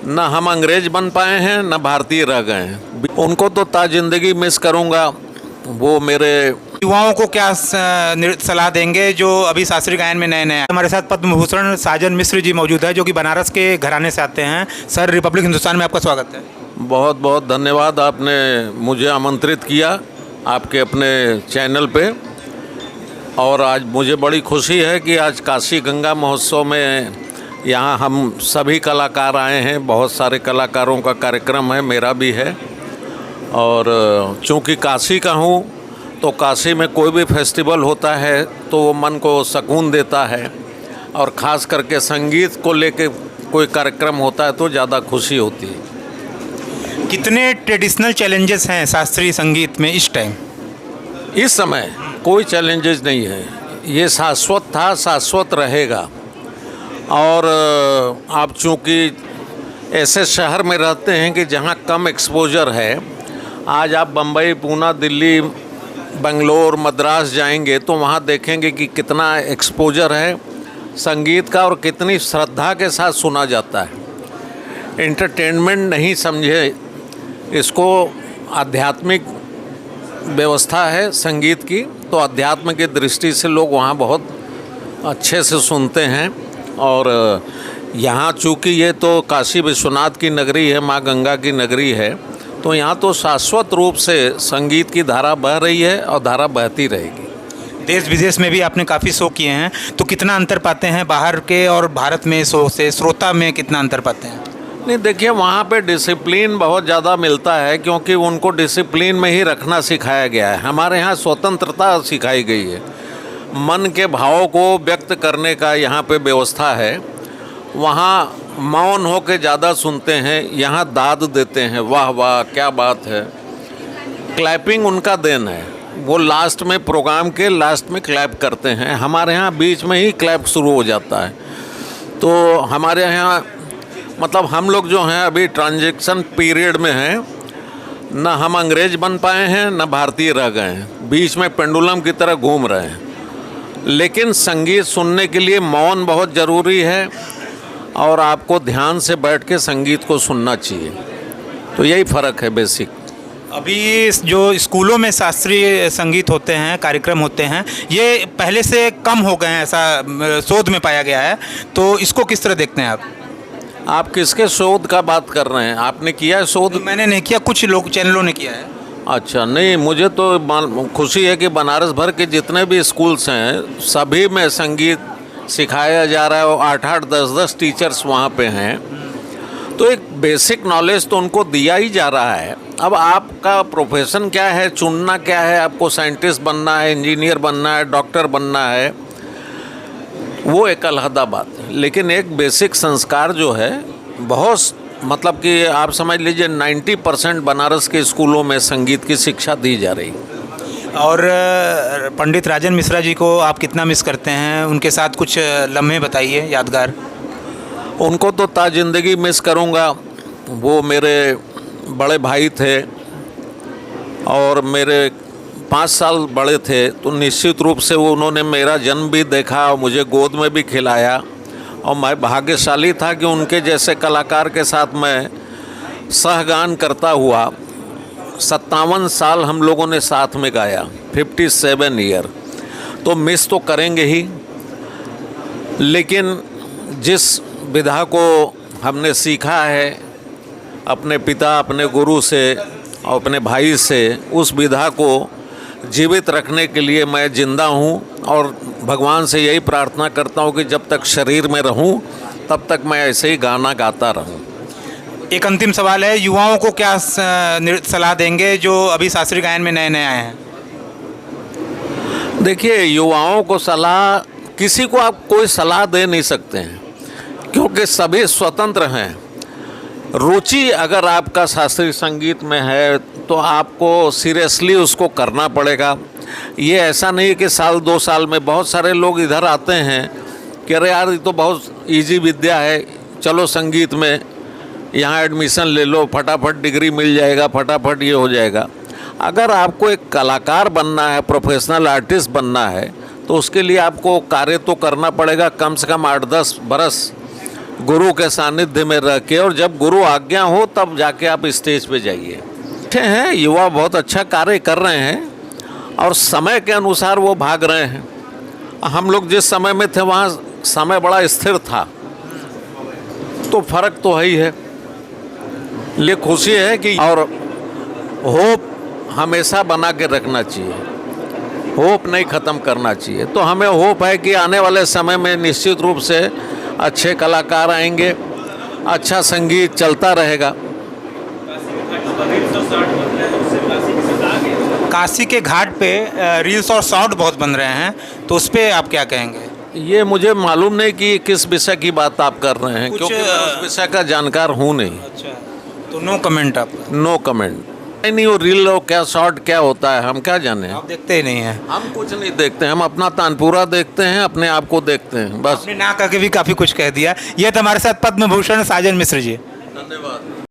न हम अंग्रेज बन पाए हैं न भारतीय रह गए हैं। उनको तो ताजिंदगी मिस करूँगा। वो मेरे युवाओं को क्या सलाह देंगे जो अभी शास्त्रीय गायन में नए नए? हमारे साथ पद्म भूषण साजन मिश्र जी मौजूद है, जो कि बनारस के घराने से आते हैं। सर, रिपब्लिक हिंदुस्तान में आपका स्वागत है। बहुत बहुत धन्यवाद, आपने मुझे आमंत्रित किया आपके अपने चैनल पे। और आज मुझे बड़ी खुशी है कि आज काशी गंगा महोत्सव में यहाँ हम सभी कलाकार आए हैं। बहुत सारे कलाकारों का कार्यक्रम है, मेरा भी है। और चूँकि काशी का हूँ तो काशी में कोई भी फेस्टिवल होता है तो वो मन को सुकून देता है, और ख़ास करके संगीत को लेके कोई कार्यक्रम होता है तो ज़्यादा खुशी होती है। कितने ट्रेडिशनल चैलेंजेस हैं शास्त्रीय संगीत में इस टाइम? इस समय कोई चैलेंजेस नहीं है, ये शाश्वत था, शाश्वत रहेगा। और आप चूँकि ऐसे शहर में रहते हैं कि जहाँ कम एक्सपोजर है, आज आप बम्बई, पूना, दिल्ली, बेंगलोर, मद्रास जाएंगे तो वहाँ देखेंगे कि कितना एक्सपोजर है संगीत का और कितनी श्रद्धा के साथ सुना जाता है। एंटरटेनमेंट नहीं समझे इसको, आध्यात्मिक व्यवस्था है संगीत की, तो अध्यात्म की दृष्टि से लोग वहाँ बहुत अच्छे से सुनते हैं। और यहाँ चूँकि ये तो काशी विश्वनाथ की नगरी है, माँ गंगा की नगरी है, तो यहाँ तो शाश्वत रूप से संगीत की धारा बह रही है और धारा बहती रहेगी। देश विदेश में भी आपने काफ़ी शो किए हैं, तो कितना अंतर पाते हैं बाहर के और भारत में शो से? श्रोता में कितना अंतर पाते हैं? नहीं, देखिए, वहाँ पे डिसिप्लिन बहुत ज़्यादा मिलता है, क्योंकि उनको डिसिप्लिन में ही रखना सिखाया गया है। हमारे यहाँ स्वतंत्रता सिखाई गई है, मन के भावों को व्यक्त करने का यहाँ पे व्यवस्था है। वहाँ मौन हो के ज़्यादा सुनते हैं, यहाँ दाद देते हैं, वाह वाह क्या बात है। क्लैपिंग उनका देन है, वो लास्ट में, प्रोग्राम के लास्ट में क्लैप करते हैं। हमारे यहाँ बीच में ही क्लैप शुरू हो जाता है। तो हमारे यहाँ मतलब हम लोग जो हैं अभी ट्रांजिशन पीरियड में हैं, न हम अंग्रेज बन पाए हैं न भारतीय रह गए हैं, बीच में पेंडुलम की तरह घूम रहे हैं। लेकिन संगीत सुनने के लिए मौन बहुत ज़रूरी है और आपको ध्यान से बैठ के संगीत को सुनना चाहिए। तो यही फ़र्क है बेसिक। अभी जो स्कूलों में शास्त्रीय संगीत होते हैं, कार्यक्रम होते हैं, ये पहले से कम हो गए हैं, ऐसा शोध में पाया गया है। तो इसको किस तरह देखते हैं आप? आप किसके शोध का बात कर रहे हैं? आपने किया है शोध? मैंने नहीं किया, कुछ लोग चैनलों ने किया है। अच्छा, नहीं, मुझे तो खुशी है कि बनारस भर के जितने भी स्कूल्स हैं सभी में संगीत सिखाया जा रहा है और 8-8, 10-10 टीचर्स वहाँ पे हैं। तो एक बेसिक नॉलेज तो उनको दिया ही जा रहा है। अब आपका प्रोफेशन क्या है, चुनना क्या है, आपको साइंटिस्ट बनना है, इंजीनियर बनना है, डॉक्टर बनना है, वो एक अलहदा बात है। लेकिन एक बेसिक संस्कार जो है बहुत, मतलब कि आप समझ लीजिए 90% बनारस के स्कूलों में संगीत की शिक्षा दी जा रही है। और पंडित राजन मिश्रा जी को आप कितना मिस करते हैं? उनके साथ कुछ लम्हे बताइए यादगार। उनको तो ताजिंदगी मिस करूँगा। वो मेरे बड़े भाई थे और मेरे 5 साल बड़े थे, तो निश्चित रूप से वो उन्होंने मेरा जन्म भी देखा और मुझे गोद में भी खिलाया। और मैं भाग्यशाली था कि उनके जैसे कलाकार के साथ मैं सहगान करता हुआ 57 साल हम लोगों ने साथ में गाया, 57 ईयर। तो मिस तो करेंगे ही, लेकिन जिस विधा को हमने सीखा है अपने पिता, अपने गुरु से और अपने भाई से, उस विधा को जीवित रखने के लिए मैं जिंदा हूँ और भगवान से यही प्रार्थना करता हूँ कि जब तक शरीर में रहूँ तब तक मैं ऐसे ही गाना गाता रहूँ। एक अंतिम सवाल है, युवाओं को क्या सलाह देंगे जो अभी शास्त्रीय गायन में नए नए आए हैं? देखिए, युवाओं को सलाह, किसी को आप कोई सलाह दे नहीं सकते हैं, क्योंकि सभी स्वतंत्र हैं। रुचि अगर आपका शास्त्रीय संगीत में है तो आपको सीरियसली उसको करना पड़ेगा। ये ऐसा नहीं कि साल 2 साल में, बहुत सारे लोग इधर आते हैं कि अरे यार ये तो बहुत इजी विद्या है, चलो संगीत में यहाँ एडमिशन ले लो, फटाफट डिग्री मिल जाएगा, फटाफट ये हो जाएगा। अगर आपको एक कलाकार बनना है, प्रोफेशनल आर्टिस्ट बनना है, तो उसके लिए आपको कार्य तो करना पड़ेगा, कम से कम 8-10 बरस गुरु के सानिध्य में रह के, और जब गुरु आज्ञा हो तब जाके आप स्टेज पे जाइए। अच्छे हैं, युवा बहुत अच्छा कार्य कर रहे हैं और समय के अनुसार वो भाग रहे हैं। हम लोग जिस समय में थे वहाँ समय बड़ा स्थिर था, तो फर्क तो है ही है। ये खुशी है कि, और होप हमेशा बना के रखना चाहिए, होप नहीं ख़त्म करना चाहिए। तो हमें होप है कि आने वाले समय में निश्चित रूप से अच्छे कलाकार आएंगे, अच्छा संगीत चलता रहेगा। काशी के घाट पे रील्स और शॉर्ट बहुत बन रहे हैं, तो उस पर आप क्या कहेंगे? ये मुझे मालूम नहीं कि किस विषय की बात आप कर रहे हैं, कुछ, क्योंकि मैं उस विषय का जानकार हूँ नहीं। अच्छा, तो नो कमेंट आपका? No comment. नहीं, वो रील और क्या शॉर्ट क्या होता है हम क्या जाने। आप देखते ही नहीं हैं? हम कुछ नहीं देखते, हम अपना तानपुरा देखते हैं, अपने आप को देखते हैं बस। आपने ना करके भी काफ़ी कुछ कह दिया। ये तो हमारे साथ पद्म भूषण साजन मिश्र जी। धन्यवाद।